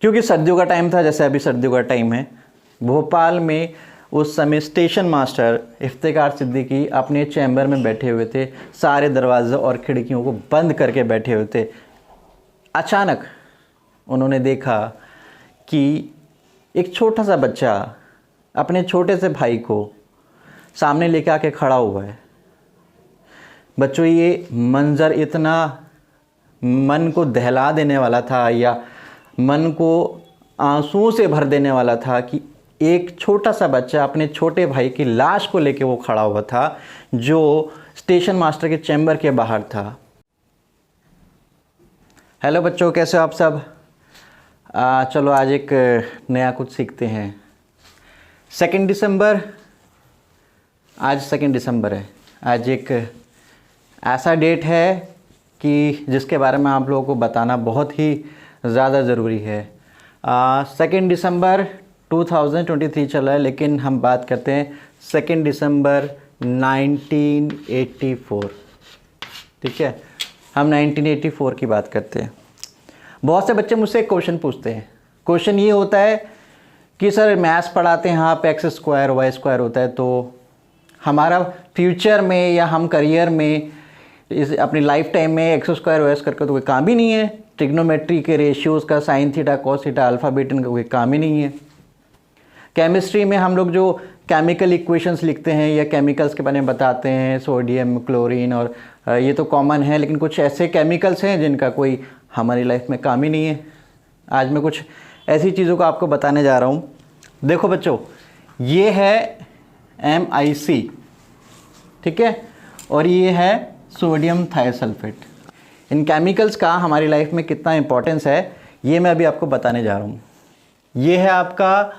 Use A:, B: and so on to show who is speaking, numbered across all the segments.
A: क्योंकि सर्दियों का टाइम था, जैसे अभी सर्दियों का टाइम है। भोपाल में उस समय स्टेशन मास्टर इफ्तिकार सिद्दीकी अपने चैम्बर में बैठे हुए थे, सारे दरवाजे और खिड़कियों को बंद करके बैठे हुए थे। अचानक उन्होंने देखा कि एक छोटा सा बच्चा अपने छोटे से भाई को सामने लेके आके खड़ा हुआ है। बच्चों, ये मंज़र इतना मन को दहला देने वाला था या मन को आंसुओं से भर देने वाला था कि एक छोटा सा बच्चा अपने छोटे भाई की लाश को लेके वो खड़ा हुआ था, जो स्टेशन मास्टर के चैम्बर के बाहर था। हेलो बच्चों, कैसे हो आप सब? चलो आज एक नया कुछ सीखते हैं। 2 दिसंबर, आज 2 दिसंबर है। आज एक ऐसा डेट है कि जिसके बारे में आप लोगों को बताना बहुत ही ज़्यादा ज़रूरी है। 2 दिसंबर 2023 चल रहा है, लेकिन हम बात करते हैं 2 दिसंबर 1984। ठीक है, हम 1984 की बात करते हैं। बहुत से बच्चे मुझसे एक क्वेश्चन पूछते हैं। क्वेश्चन ये होता है कि सर मैथ्स पढ़ाते हैं, आप एक्स स्क्वायर वाई स्क्वायर होता है, तो हमारा फ्यूचर में या हम करियर में इस अपनी लाइफ टाइम में एक्स स्क्वायर वाई स्क्वायर का तो कोई काम ही नहीं है। ट्रिग्नोमेट्री के रेशियोज़ का, sine theta cos theta alpha beta का कोई काम ही नहीं है। केमिस्ट्री में हम लोग जो केमिकल इक्वेशंस लिखते हैं या केमिकल्स के बारे में बताते हैं, सोडियम क्लोरीन, और ये तो कॉमन है, लेकिन कुछ ऐसे केमिकल्स हैं जिनका कोई हमारी लाइफ में काम ही नहीं है। आज मैं कुछ ऐसी चीज़ों को आपको बताने जा रहा हूँ। देखो बच्चों, ये है MiC, ठीक है, और ये है सोडियम थायोसल्फेट। इन केमिकल्स का हमारी लाइफ में कितना इंपॉर्टेंस है ये मैं अभी आपको बताने जा रहा हूँ। ये है आपका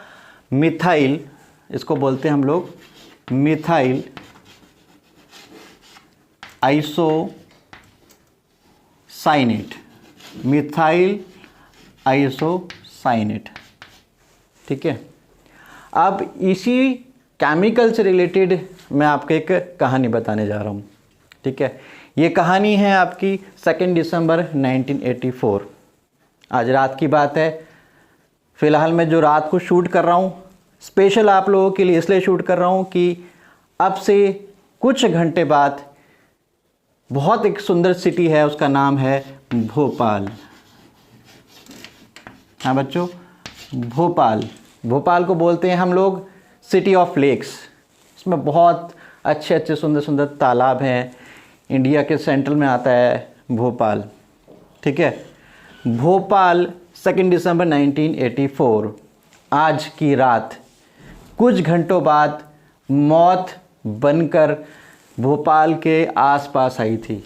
A: मिथाइल, इसको बोलते हैं हम लोग मिथाइल आइसोसाइनेट, मिथाइल आइसोसाइनेट। ठीक है, अब इसी केमिकल से रिलेटेड मैं आपको एक कहानी बताने जा रहा हूँ। ठीक है, ये कहानी है आपकी 2 दिसंबर 1984। आज रात की बात है। फ़िलहाल मैं जो रात को शूट कर रहा हूँ, स्पेशल आप लोगों के लिए इसलिए शूट कर रहा हूँ कि अब से कुछ घंटे बाद बहुत एक सुंदर सिटी है, उसका नाम है भोपाल। हाँ बच्चों, भोपाल। भोपाल को बोलते हैं हम लोग सिटी ऑफ लेक्स। इसमें बहुत अच्छे अच्छे सुंदर सुंदर तालाब हैं। इंडिया के सेंट्रल में आता है भोपाल। ठीक है, भोपाल 2 दिसंबर 1984, आज की रात कुछ घंटों बाद मौत बनकर भोपाल के आसपास आई थी।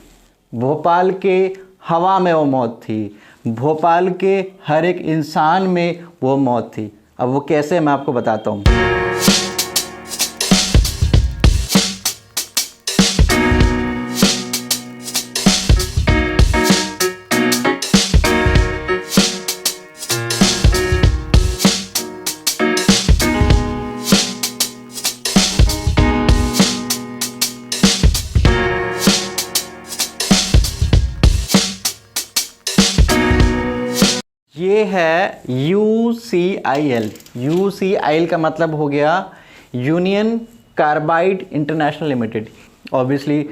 A: भोपाल के हवा में वो मौत थी, भोपाल के हर एक इंसान में वो मौत थी। अब वो कैसे, मैं आपको बताता हूँ। ये है UCIL। UCIL का मतलब हो गया union carbide international limited, obviously.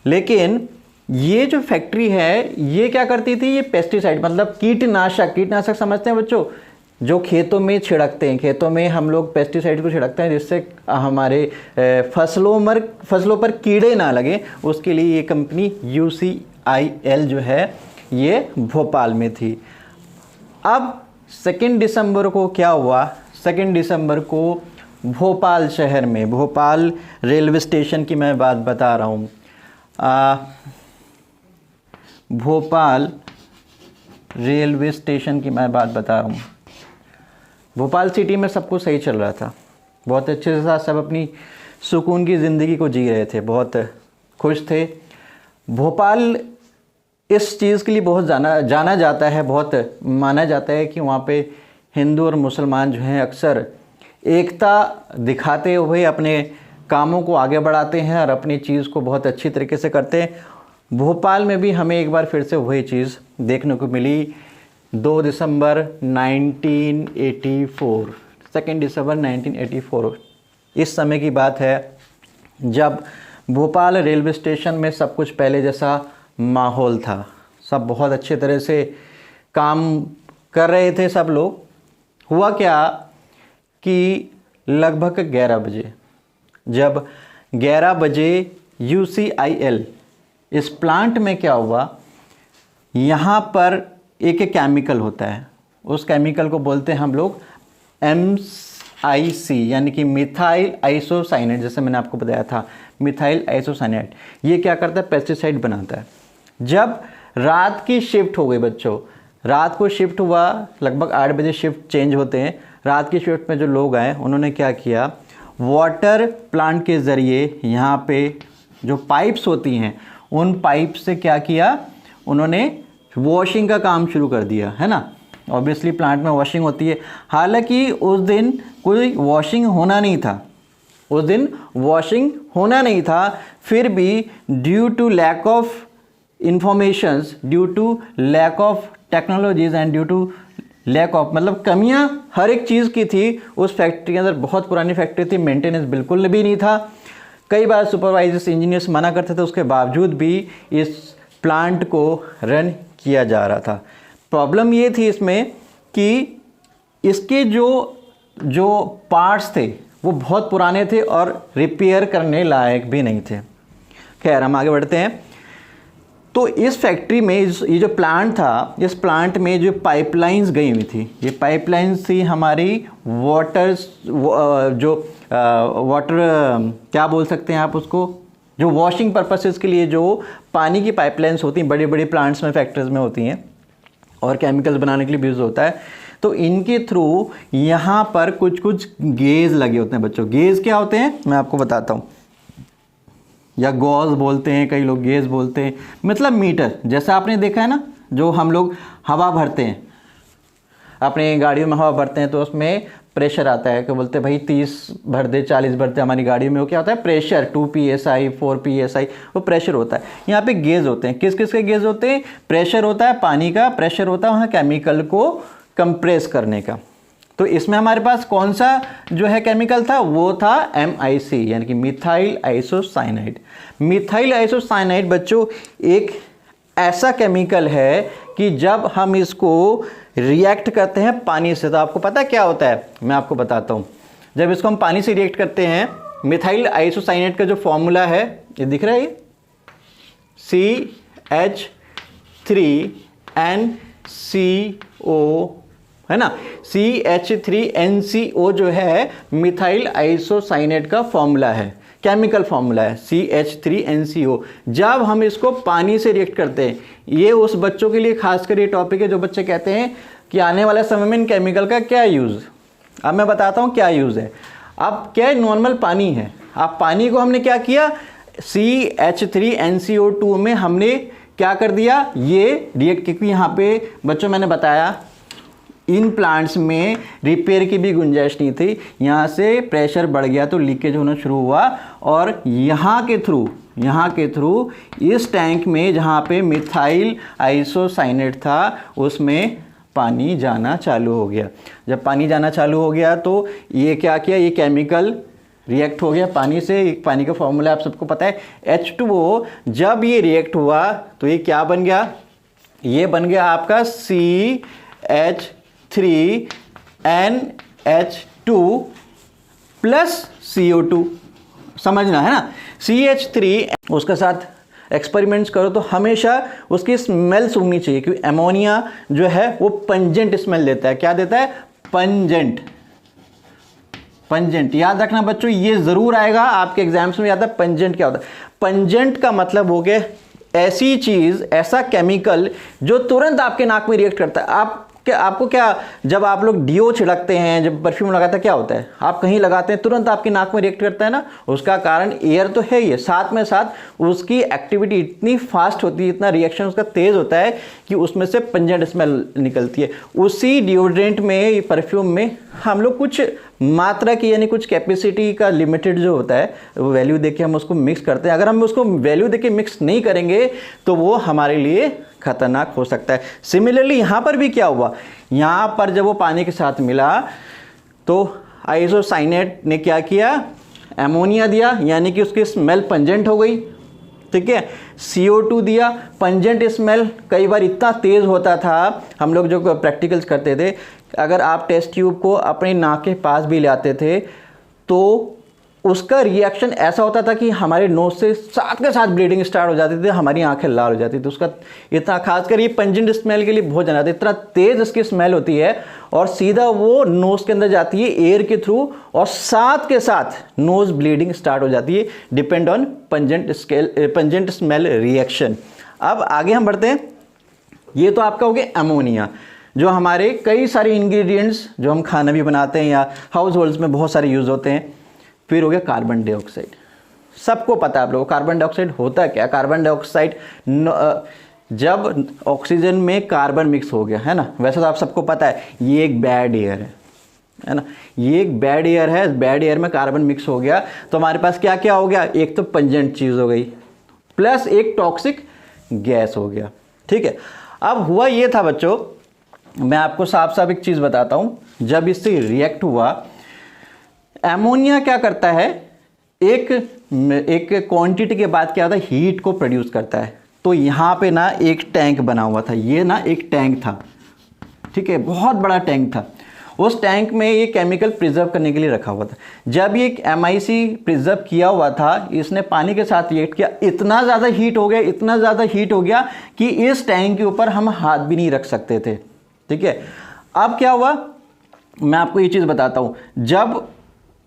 A: लेकिन ये जो फैक्ट्री है ये क्या करती थी? ये पेस्टिसाइड मतलब कीटनाशक समझते हैं बच्चों, जो खेतों में छिड़कते हैं। खेतों में हम लोग पेस्टिसाइड को छिड़कते हैं जिससे हमारे फसलों पर कीड़े ना लगे, उसके लिए ये कंपनी UCIL जो है ये भोपाल में थी। अब 2 दिसंबर को क्या हुआ? 2 दिसंबर को भोपाल शहर में, भोपाल रेलवे स्टेशन की मैं बात बता रहा हूँ। भोपाल रेलवे स्टेशन की मैं बात बता रहा हूँ। भोपाल सिटी में सब कुछ सही चल रहा था, बहुत अच्छे से साथ सब अपनी सुकून की ज़िंदगी को जी रहे थे, बहुत खुश थे। भोपाल इस चीज़ के लिए बहुत जाना जाता है, बहुत माना जाता है कि वहाँ पे हिंदू और मुसलमान जो हैं अक्सर एकता दिखाते हुए अपने कामों को आगे बढ़ाते हैं और अपनी चीज़ को बहुत अच्छी तरीके से करते हैं। भोपाल में भी हमें एक बार फिर से वही चीज़ देखने को मिली 2 दिसंबर 1984, 2 दिसंबर 1984 इस समय की बात है जब भोपाल रेलवे स्टेशन में सब कुछ पहले जैसा माहौल था। सब बहुत अच्छे तरह से काम कर रहे थे सब लोग। हुआ क्या कि लगभग 11 बजे, जब 11 बजे UCIL इस प्लांट में क्या हुआ, यहाँ पर एक केमिकल होता है, उस केमिकल को बोलते हैं हम लोग MIC यानी कि मिथाइल आइसोसाइनेट। जैसे मैंने आपको बताया था मिथाइल आइसोसाइनेट, ये क्या करता है, पेस्टिसाइड बनाता है। जब रात की शिफ्ट हो गई बच्चों, रात को शिफ्ट हुआ, लगभग 8 बजे शिफ्ट चेंज होते हैं। रात की शिफ्ट में जो लोग आए उन्होंने क्या किया, वाटर प्लांट के ज़रिए यहाँ पे जो पाइप्स होती हैं उन पाइप से क्या किया, उन्होंने वॉशिंग का काम शुरू कर दिया, है ना। ऑब्वियसली प्लांट में वॉशिंग होती है। हालांकि उस दिन कोई वॉशिंग होना नहीं था, उस दिन वॉशिंग होना नहीं था, फिर भी due to lack of informations, due to lack of technologies and due to lack of, मतलब कमियां हर एक चीज़ की थी उस फैक्ट्री के अंदर। बहुत पुरानी फैक्ट्री थी, मेंटेनेंस बिल्कुल भी नहीं था। कई बार सुपरवाइजर्स, इंजीनियर्स मना करते थे, उसके बावजूद भी इस प्लांट को रन किया जा रहा था। प्रॉब्लम ये थी इसमें कि इसके जो पार्ट्स थे वो बहुत पुराने थे और रिपेयर करने लायक भी नहीं थे। खैर हम आगे बढ़ते हैं। तो इस फैक्ट्री में ये जो प्लांट था, इस प्लांट में जो पाइपलाइंस गई हुई थी, ये पाइपलाइंस थी हमारी वाटर क्या बोल सकते हैं आप उसको, जो वॉशिंग पर्पसेस के लिए जो पानी की पाइपलाइंस होती हैं, बड़े बड़े प्लांट्स में, फैक्ट्रीज में होती हैं और केमिकल्स बनाने के लिए भी यूज़ होता है। तो इनके थ्रू यहाँ पर कुछ कुछ गेज लगे होते हैं बच्चों। गेज क्या होते हैं मैं आपको बताता हूँ, या गॉज बोलते हैं कई लोग, गेज बोलते हैं, मतलब मीटर। जैसा आपने देखा है ना, जो हम लोग हवा भरते हैं, अपने गाड़ियों में हवा भरते हैं तो उसमें प्रेशर आता है कि बोलते हैं भाई 30 भर दे, 40 भर दे हमारी गाड़ी में। वो क्या होता है, प्रेशर, 2 PSI 4 PSI, वो प्रेशर होता है। यहाँ पे गेज होते हैं। किस किस के गेज होते हैं, प्रेशर होता है पानी का, प्रेशर होता है वहाँ केमिकल को कंप्रेस करने का। तो इसमें हमारे पास कौन सा जो है केमिकल था, वो था MIC यानी कि मिथाइल आइसोसाइनाइड। मिथाइल आइसोसाइनाइड बच्चों एक ऐसा केमिकल है कि जब हम इसको रिएक्ट करते हैं पानी से, तो आपको पता है क्या होता है, मैं आपको बताता हूँ। जब इसको हम पानी से रिएक्ट करते हैं, मिथाइल आइसोसाइनेट का जो फॉर्मूला है ये दिख रहा है, ये CH3NCO है ना। CH3NCO जो है मिथाइल आइसोसाइनेट का फॉर्मूला है, केमिकल फॉर्मूला है CH3NCO। जब हम इसको पानी से रिएक्ट करते हैं, ये उस बच्चों के लिए खासकर ये टॉपिक है जो बच्चे कहते हैं कि आने वाले समय में इन केमिकल का क्या यूज़। अब मैं बताता हूँ क्या यूज़ है। अब क्या नॉर्मल पानी है, अब पानी को हमने क्या किया, CH3NCO2 में हमने क्या कर दिया, ये रिएक्ट, क्योंकि यहाँ पे बच्चों मैंने बताया इन प्लांट्स में रिपेयर की भी गुंजाइश नहीं थी। यहाँ से प्रेशर बढ़ गया तो लीकेज होना शुरू हुआ और यहाँ के थ्रू इस टैंक में जहाँ पे मिथाइल आइसोसाइनेट था उसमें पानी जाना चालू हो गया। जब पानी जाना चालू हो गया तो ये क्या किया, ये केमिकल रिएक्ट हो गया पानी से। पानी का फॉर्मूला आप सबको पता है H2O। जब ये रिएक्ट हुआ तो ये क्या बन गया, ये बन गया आपका CH3NH2 प्लस CO2। समझना है ना, CH3 उसके साथ एक्सपेरिमेंट्स करो तो हमेशा उसकी स्मेल सूंघनी चाहिए, क्योंकि अमोनिया जो है वो पंजेंट स्मेल देता है। क्या देता है, पंजेंट। याद रखना बच्चों, ये जरूर आएगा आपके एग्जाम्स में, याद है पंजेंट क्या होता है। पंजेंट का मतलब हो गया ऐसी चीज, ऐसा केमिकल जो तुरंत आपके नाक में रिएक्ट करता है। आपको क्या, जब आप लोग डीओ छिड़कते हैं, जब परफ्यूम लगाते हैं, क्या होता है, आप कहीं लगाते हैं तुरंत आपकी नाक में रिएक्ट करता है ना, उसका कारण एयर तो है ही है, साथ में साथ उसकी एक्टिविटी इतनी फास्ट होती है, इतना रिएक्शन उसका तेज होता है कि उसमें से पंजेंट स्मेल निकलती है। उसी डिओड्रेंट में, परफ्यूम में हम लोग कुछ मात्रा की यानी कुछ कैपेसिटी का लिमिटेड जो होता है वो वैल्यू देके हम उसको मिक्स करते हैं। अगर हम उसको वैल्यू देके मिक्स नहीं करेंगे तो वो हमारे लिए खतरनाक हो सकता है। सिमिलरली यहाँ पर भी क्या हुआ, यहाँ पर जब वो पानी के साथ मिला तो आइसोसाइनेट ने क्या किया, एमोनिया दिया, यानी कि उसकी स्मेल पंजेंट हो गई। ठीक है, CO2 दिया, पंजेंट स्मेल कई बार इतना तेज़ होता था, हम लोग जो प्रैक्टिकल्स करते थे, अगर आप टेस्ट ट्यूब को अपनी नाक के पास भी लाते थे तो उसका रिएक्शन ऐसा होता था कि हमारे नोज से साथ के साथ ब्लीडिंग स्टार्ट हो जाती थी, हमारी आंखें लाल हो जाती थी। उसका इतना, खासकर ये पंजेंट स्मेल के लिए बहुत ज़्यादा आता है, इतना तेज़ इसकी स्मेल होती है और सीधा वो नोज़ के अंदर जाती है एयर के थ्रू और साथ के साथ नोज़ ब्लीडिंग स्टार्ट हो जाती है, depend on pungent smell reaction. अब आगे हम बढ़ते हैं। ये तो आपका हो गया अमोनिया, जो हमारे कई सारे इंग्रेडिएंट्स जो हम खाना भी बनाते हैं या हाउस होल्ड्स में बहुत सारे यूज़ होते हैं। फिर हो गया कार्बन डाइऑक्साइड। सबको पता है आप लोगों को कार्बन डाइऑक्साइड होता है क्या। कार्बन डाइऑक्साइड जब ऑक्सीजन में कार्बन मिक्स हो गया है ना, वैसे तो आप सबको पता है ये एक बैड एयर है ना, ये एक बैड एयर है, बैड एयर में कार्बन मिक्स हो गया तो हमारे पास क्या क्या हो गया, एक तो पंजेंट चीज़ हो गई प्लस एक टॉक्सिक गैस हो गया। ठीक है, अब हुआ ये था बच्चों, मैं आपको साफ साफ एक चीज़ बताता हूँ, जब इससे रिएक्ट हुआ, एमोनिया क्या करता है, एक क्वांटिटी के बाद क्या होता है, हीट को प्रोड्यूस करता है। तो यहाँ पे ना एक टैंक बना हुआ था, ये ना एक टैंक था, ठीक है, बहुत बड़ा टैंक था। उस टैंक में ये केमिकल प्रिजर्व करने के लिए रखा हुआ था। जब ये MIC प्रिजर्व किया हुआ था, इसने पानी के साथ रिएक्ट किया, इतना ज़्यादा हीट हो गया, इतना ज़्यादा हीट हो गया कि इस टैंक के ऊपर हम हाथ भी नहीं रख सकते थे। ठीक है, अब क्या हुआ, मैं आपको ये चीज़ बताता हूँ। जब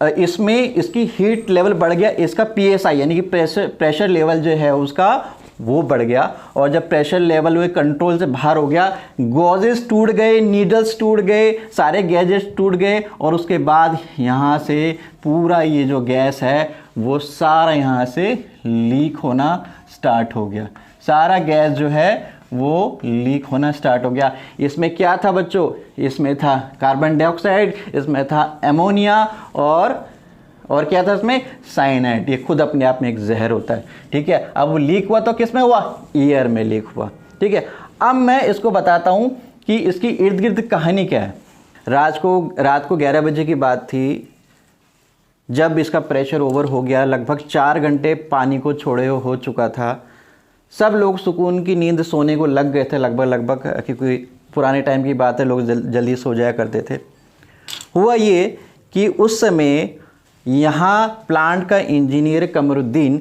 A: इसमें इसकी हीट लेवल बढ़ गया, इसका PSI यानी कि प्रेशर लेवल जो है उसका वो बढ़ गया, और जब प्रेशर लेवल वो कंट्रोल से बाहर हो गया, गॉजेस टूट गए, नीडल्स टूट गए, सारे गैजेट्स टूट गए, और उसके बाद यहाँ से पूरा ये जो गैस है वो सारा यहाँ से लीक होना स्टार्ट हो गया। सारा गैस जो है वो लीक होना स्टार्ट हो गया। इसमें क्या था बच्चों, इसमें था कार्बन डाइऑक्साइड, इसमें था एमोनिया, और क्या था इसमें, साइनाइड। ये खुद अपने आप में एक जहर होता है। ठीक है, अब वो लीक हुआ तो किस में हुआ, एयर में लीक हुआ। ठीक है, अब मैं इसको बताता हूँ कि इसकी इर्द गिर्द कहानी क्या है। रात को 11 बजे की बात थी, जब इसका प्रेशर ओवर हो गया, लगभग 4 घंटे पानी को छोड़े हो चुका था, सब लोग सुकून की नींद सोने को लग गए थे लगभग, क्योंकि पुराने टाइम की बात है, लोग जल्दी सो जाया करते थे। हुआ ये कि उस समय यहाँ प्लांट का इंजीनियर कमरुद्दीन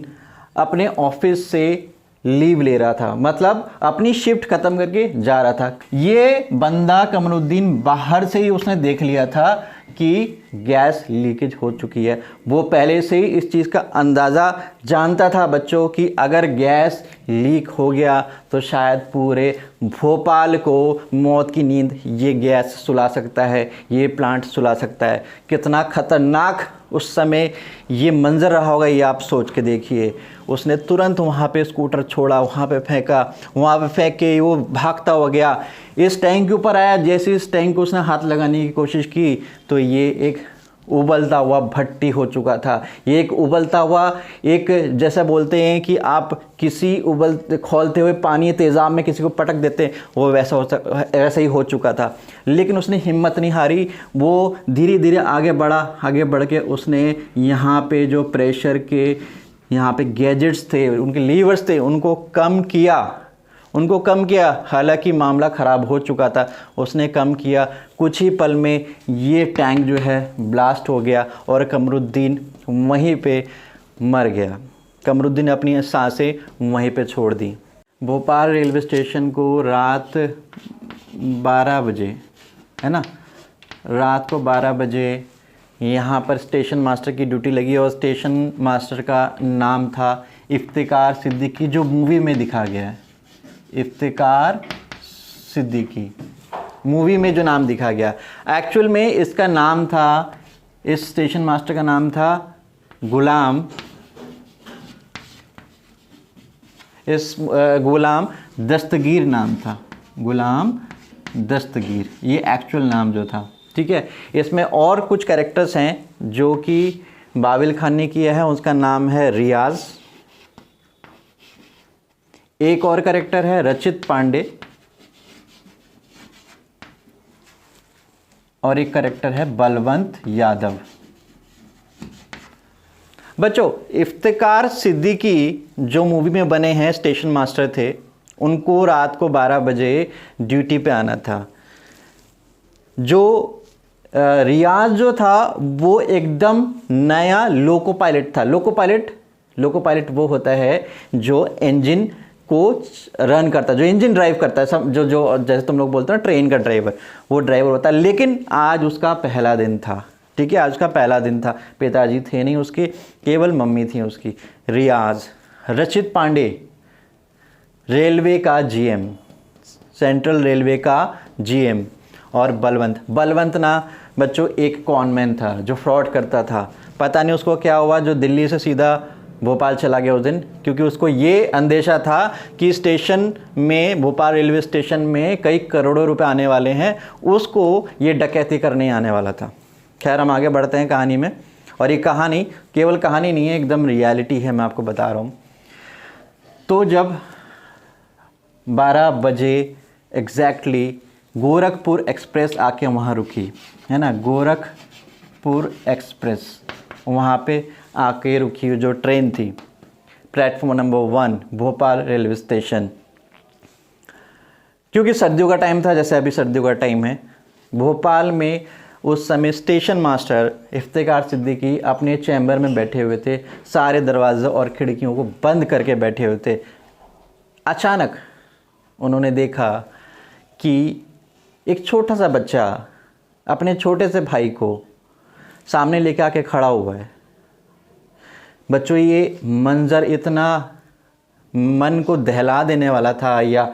A: अपने ऑफिस से लीव ले रहा था, मतलब अपनी शिफ्ट ख़त्म करके जा रहा था। ये बंदा कमरुद्दीन बाहर से ही उसने देख लिया था कि गैस लीकेज हो चुकी है। वो पहले से ही इस चीज़ का अंदाज़ा जानता था बच्चों कि अगर गैस लीक हो गया तो शायद पूरे भोपाल को मौत की नींद ये गैस सुला सकता है, ये प्लांट सुला सकता है। कितना ख़तरनाक उस समय ये मंजर रहा होगा, ये आप सोच के देखिए। उसने तुरंत वहाँ पे स्कूटर छोड़ा, वहाँ पे फेंका, वहाँ पे फेंक के वो भागता हुआ गया, इस टैंक के ऊपर आया। जैसे इस टैंक को उसने हाथ लगाने की कोशिश की तो ये एक उबलता हुआ भट्टी हो चुका था। ये एक उबलता हुआ, एक जैसा बोलते हैं कि आप किसी खौलते हुए पानी तेज़ाब में किसी को पटक देते हैं, वो वैसा ही हो चुका था। लेकिन उसने हिम्मत नहीं हारी, वो धीरे धीरे आगे बढ़ के उसने यहाँ पे जो प्रेशर के यहाँ पे गैजेट्स थे, उनके लीवर्स थे, उनको कम किया। हालांकि मामला ख़राब हो चुका था, उसने कम किया। कुछ ही पल में ये टैंक जो है ब्लास्ट हो गया और कमरुद्दीन वहीं पे मर गया। कमरुद्दीन ने अपनी सांसें वहीं पे छोड़ दी। भोपाल रेलवे स्टेशन को रात 12 बजे, है ना, रात को 12 बजे यहाँ पर स्टेशन मास्टर की ड्यूटी लगी, और स्टेशन मास्टर का नाम था इफ्तिकार सिद्दीकी, जो मूवी में दिखा गया है। इफ्तिकार सिद्दीकी मूवी में जो नाम दिखा गया, एक्चुअल में इसका नाम था, इस स्टेशन मास्टर का नाम था गुलाम दस्तगीर नाम था, गुलाम दस्तगीर, ये एक्चुअल नाम जो था। ठीक है, इसमें और कुछ कैरेक्टर्स हैं जो कि बाबिल खान ने किया है, उसका नाम है रियाज। एक और करेक्टर है रचित पांडे और एक करेक्टर है बलवंत यादव। बच्चों, इफ्तिकार सिद्दीकी जो मूवी में बने हैं स्टेशन मास्टर थे, उनको रात को 12 बजे ड्यूटी पे आना था। जो रियाज जो था वो एकदम नया लोको पायलट था। लोको पायलट वो होता है जो इंजन को रन करता है, जो इंजन ड्राइव करता है, सब जो जैसे तुम लोग बोलते हो ना ट्रेन का ड्राइवर, वो ड्राइवर होता है। लेकिन आज उसका पहला दिन था, ठीक है, आज उसका पहला दिन था। पिताजी थे नहीं उसके, केवल मम्मी थी उसकी। रियाज, रचित पांडे रेलवे का जीएम, सेंट्रल रेलवे का जीएम, और बलवंत ना बच्चों एक कॉनमैन था जो फ्रॉड करता था। पता नहीं उसको क्या हुआ जो दिल्ली से सीधा भोपाल चला गया उस दिन, क्योंकि उसको ये अंदेशा था कि स्टेशन में, भोपाल रेलवे स्टेशन में कई करोड़ों रुपए आने वाले हैं, उसको ये डकैती करने आने वाला था। खैर, हम आगे बढ़ते हैं कहानी में। और ये कहानी केवल कहानी नहीं है, एकदम रियलिटी है, मैं आपको बता रहा हूँ। तो जब 12 बजे एग्जैक्टली गोरखपुर एक्सप्रेस आके वहाँ रुकी, है ना, गोरखपुर एक्सप्रेस वहाँ पे आके रुकी, जो ट्रेन थी, platform number 1 Bhopal railway station. क्योंकि सर्दियों का टाइम था, जैसे अभी सर्दियों का टाइम है, भोपाल में उस समय स्टेशन मास्टर इफ्तिकार सिद्दीकी अपने चैम्बर में बैठे हुए थे, सारे दरवाजे और खिड़कियों को बंद करके बैठे हुए थे। अचानक उन्होंने देखा कि एक छोटा सा बच्चा अपने छोटे से भाई को सामने लेके आके खड़ा हुआ है। बच्चों, ये मंज़र इतना मन को दहला देने वाला था या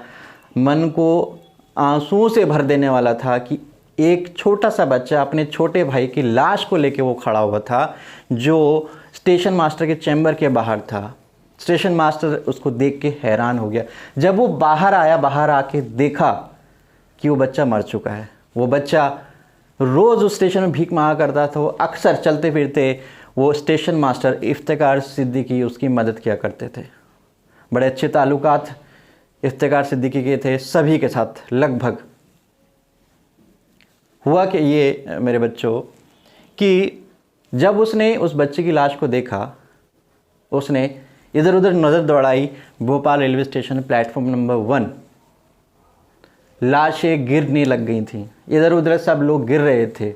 A: मन को आंसुओं से भर देने वाला था कि एक छोटा सा बच्चा अपने छोटे भाई की लाश को लेके वो खड़ा हुआ था, जो स्टेशन मास्टर के चैम्बर के बाहर था। स्टेशन मास्टर उसको देख के हैरान हो गया। जब वो बाहर आया, बाहर आके देखा कि वो बच्चा मर चुका है। वो बच्चा रोज़ उस स्टेशन में भीख मांगा करता था, वो अक्सर चलते फिरते वो स्टेशन मास्टर इफ्तिकार सिद्दीकी उसकी मदद किया करते थे। बड़े अच्छे ताल्लुकात इफ्तिकार सिद्दीकी के थे सभी के साथ लगभग। हुआ कि ये मेरे बच्चों कि जब उसने उस बच्चे की लाश को देखा, उसने इधर उधर नज़र दौड़ाई। Bhopal railway station platform number 1 लाशें गिरने लग गई थीं, इधर उधर सब लोग गिर रहे थे।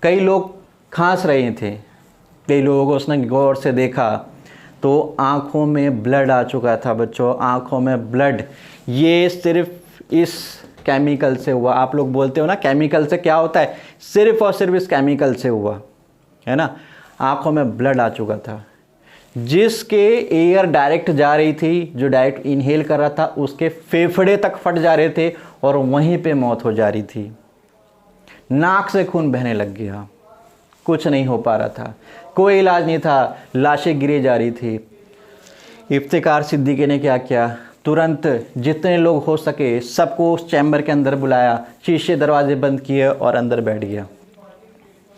A: कई लोग खांस रहे थे, कई लोगों को उसने गौर से देखा तो आंखों में ब्लड आ चुका था। बच्चों, आंखों में ब्लड, ये सिर्फ इस केमिकल से हुआ। आप लोग बोलते हो ना केमिकल से क्या होता है, सिर्फ और सिर्फ इस केमिकल से हुआ, है ना। आंखों में ब्लड आ चुका था। जिसके एयर डायरेक्ट जा रही थी, जो डायरेक्ट इनहेल कर रहा था, उसके फेफड़े तक फट जा रहे थे और वहीं पे मौत हो जा रही थी। नाक से खून बहने लग गया, कुछ नहीं हो पा रहा था, कोई इलाज नहीं था, लाशें गिरी जा रही थी। इफ्तिकार सिद्दीकी ने क्या किया, तुरंत जितने लोग हो सके सबको उस चैम्बर के अंदर बुलाया, शीशे दरवाजे बंद किए और अंदर बैठ गया।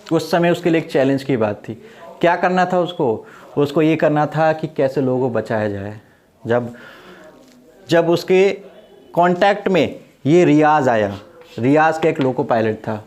A: उस समय उसके लिए एक चैलेंज की बात थी। क्या करना था उसको ये करना था कि कैसे लोगों को बचाया जाए। जब उसके कांटेक्ट में ये रियाज आया, रियाज का एक लोको पायलट था।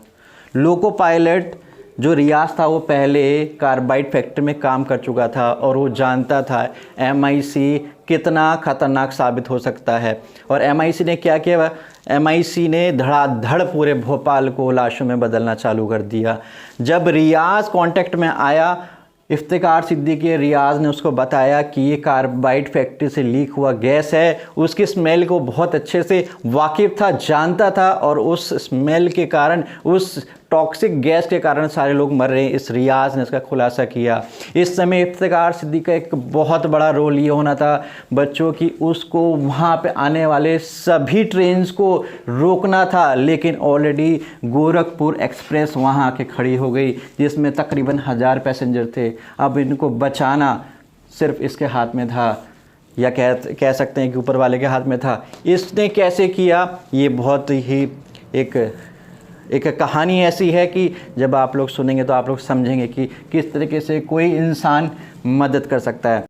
A: लोको पायलट जो रियाज था वो पहले कार्बाइड फैक्ट्री में काम कर चुका था और वो जानता था MIC कितना ख़तरनाक साबित हो सकता है। और MIC ने क्या किया, MIC ने धड़ाधड़ पूरे भोपाल को लाशों में बदलना चालू कर दिया। जब रियाज कांटेक्ट में आया, इफ्तिकार सिद्दीकी, रियाज ने उसको बताया कि ये कार्बाइड फैक्ट्री से लीक हुआ गैस है। उसकी स्मेल को बहुत अच्छे से वाकिफ़ था, जानता था, और उस स्मेल के कारण, उस टॉक्सिक गैस के कारण सारे लोग मर रहे हैं। इस रियाज ने इसका खुलासा किया। इस समय इफ्तिकार सिद्दीकी का एक बहुत बड़ा रोल ये होना था बच्चों की, उसको वहाँ पे आने वाले सभी ट्रेन्स को रोकना था। लेकिन ऑलरेडी गोरखपुर एक्सप्रेस वहाँ आके खड़ी हो गई, जिसमें तकरीबन 1000 पैसेंजर थे। अब इनको बचाना सिर्फ इसके हाथ में था, या कह सकते हैं कि ऊपर वाले के हाथ में था। इसने कैसे किया, ये बहुत ही एक कहानी ऐसी है कि जब आप लोग सुनेंगे तो आप लोग समझेंगे कि किस तरीके से कोई इंसान मदद कर सकता है।